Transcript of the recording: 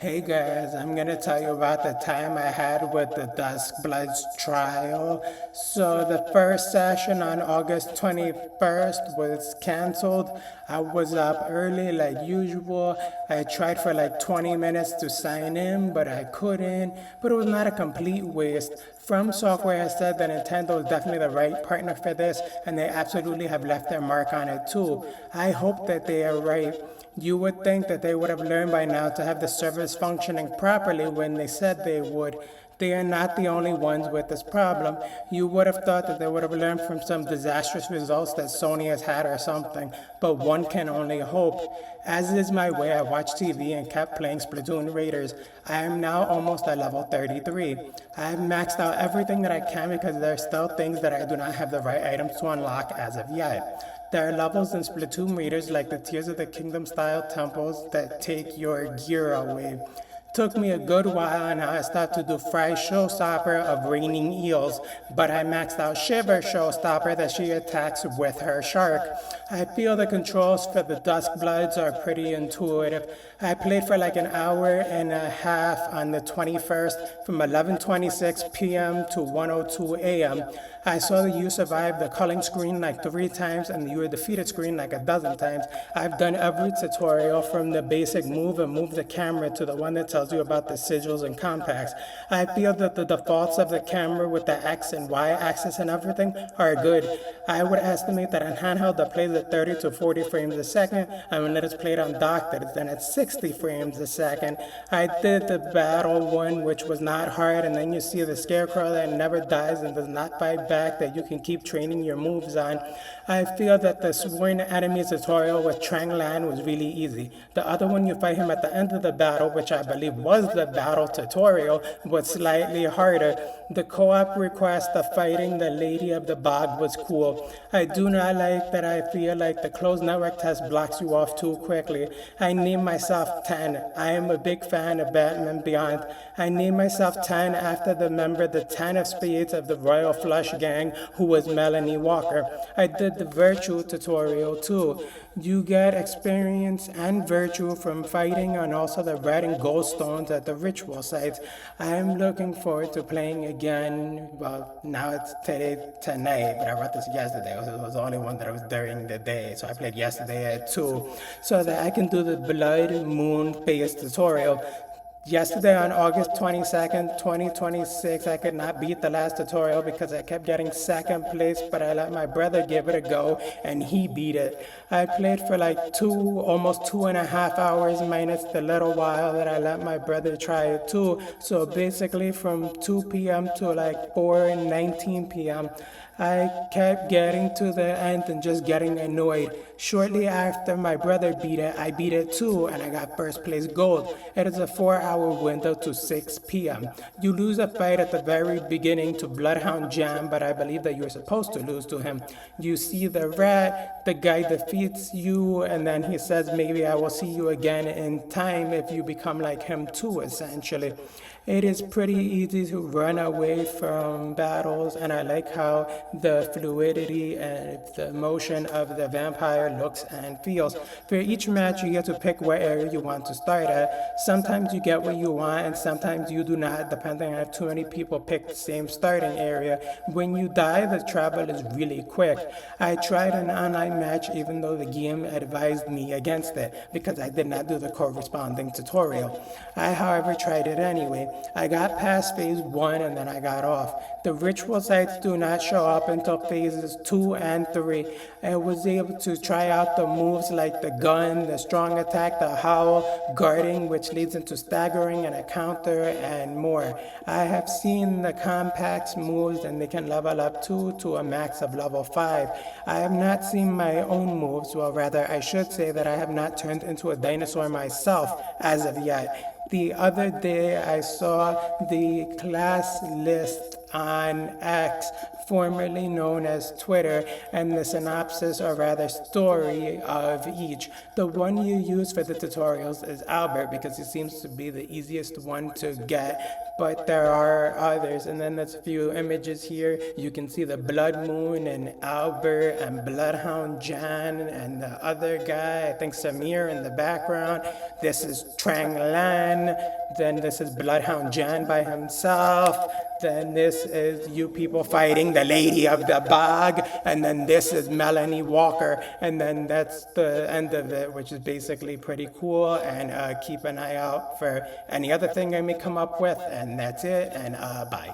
Hey guys, I'm gonna tell you about the time I had with the DuskBloods trial. So the first session on August 21st was canceled. I was up early like usual. I tried for like 20 minutes to sign in, but I couldn't. But it was not a complete waste. From Software has said that Nintendo is definitely the right partner for this, and they absolutely have left their mark on it too. I hope that they are right. You would think that they would have learned by now to have the service functioning properly when they said they would. They are not the only ones with this problem. You would have thought that they would have learned from some disastrous results that Sony has had or something, but one can only hope. As is my way, I watched TV and kept playing Splatoon Raiders. I am now almost at level 33. I have maxed out everything that I can because there are still things that I do not have the right items to unlock as of yet. There are levels in Splatoon Raiders like the Tears of the Kingdom style temples that take your gear away. Took me a good while and I started to do Fry Showstopper of Raining Eels, but I maxed out Shiver Showstopper that she attacks with her shark. I feel the controls for the DuskBloods are pretty intuitive. I played for like an hour and a half on the 21st from 11:26 p.m. to 1:02 a.m. I saw that you survived the culling screen like 3 times and you were defeated screen like a dozen times. I've done every tutorial from the basic move and move the camera to the one that tells you about the sigils and compacts. I feel that the defaults of the camera with the X and Y axis and everything are good. I would estimate that on handheld that plays at 30 to 40 frames a second, and when it is played on dock that is then at 60 frames a second. I did the battle one, which was not hard, and then you see the scarecrow that never dies and does not fight back that you can keep training your moves on. I feel that the Sworn Enemies tutorial with Trang Lan was really easy. The other one, you fight him at the end of the battle, which I believe was the battle tutorial, was slightly harder. The co-op request of fighting the Lady of the Bog was cool. I do not like that I feel like the closed network test blocks you off too quickly. I named myself 10. I am a big fan of Batman Beyond. I named myself 10 after the member, the 10 of Spades of the Royal Flush Gang, who was Melanie Walker. I did the Virtue tutorial too. You get experience and virtue from fighting and also the red and gold stones at the ritual sites. I am looking forward to playing again. Well, now it's tonight, but I wrote this yesterday. It was the only one that was during the day. So I played yesterday at 2 so that I can do the Blood Moon phase tutorial. Yesterday on August 22nd, 2026, I could not beat the last tutorial because I kept getting second place, but I let my brother give it a go and he beat it. I played for like almost 2.5 hours minus the little while that I let my brother try it too. So basically from 2 p.m. to like 4:19 p.m. I kept getting to the end and just getting annoyed. Shortly after my brother beat it, I beat it too, and I got first place gold. It is a 4-hour window to 6 p.m. You lose a fight at the very beginning to Bloodhound Jam, but I believe that you're supposed to lose to him. You see the rat, the guy defeats you, and then he says, maybe I will see you again in time if you become like him too, essentially. It is pretty easy to run away from battles, and I like how the fluidity and the motion of the vampire looks and feels. For each match, you get to pick what area you want to start at. Sometimes you get what you want, and sometimes you do not, depending on if too many people pick the same starting area. When you die, the travel is really quick. I tried an online match even though the game advised me against it because I did not do the corresponding tutorial. I, however, tried it anyway. I got past phase 1 and then I got off. The ritual sites do not show up until phases 2 and 3. I was able to try out the moves like the gun, the strong attack, the howl, guarding, which leads into staggering and a counter, and more. I have seen the compacts moves and they can level up to a max of level 5. I have not seen my own moves, well rather I should say that I have not turned into a dinosaur myself as of yet. The other day I saw the class list on X, formerly known as Twitter, and the synopsis, or rather story, of each. The one you use for the tutorials is Albert because he seems to be the easiest one to get, but there are others. And then there's a few images here. You can see the Blood Moon and Albert and Bloodhound Jan and the other guy, I think Samir, in the background. This is Trang Lan. Then this is Bloodhound Jan by himself. Then this is you people fighting the Lady of the Bog. And then this is Melanie Walker. And then that's the end of it, which is basically pretty cool. And keep an eye out for any other thing I may come up with. And that's it. And bye.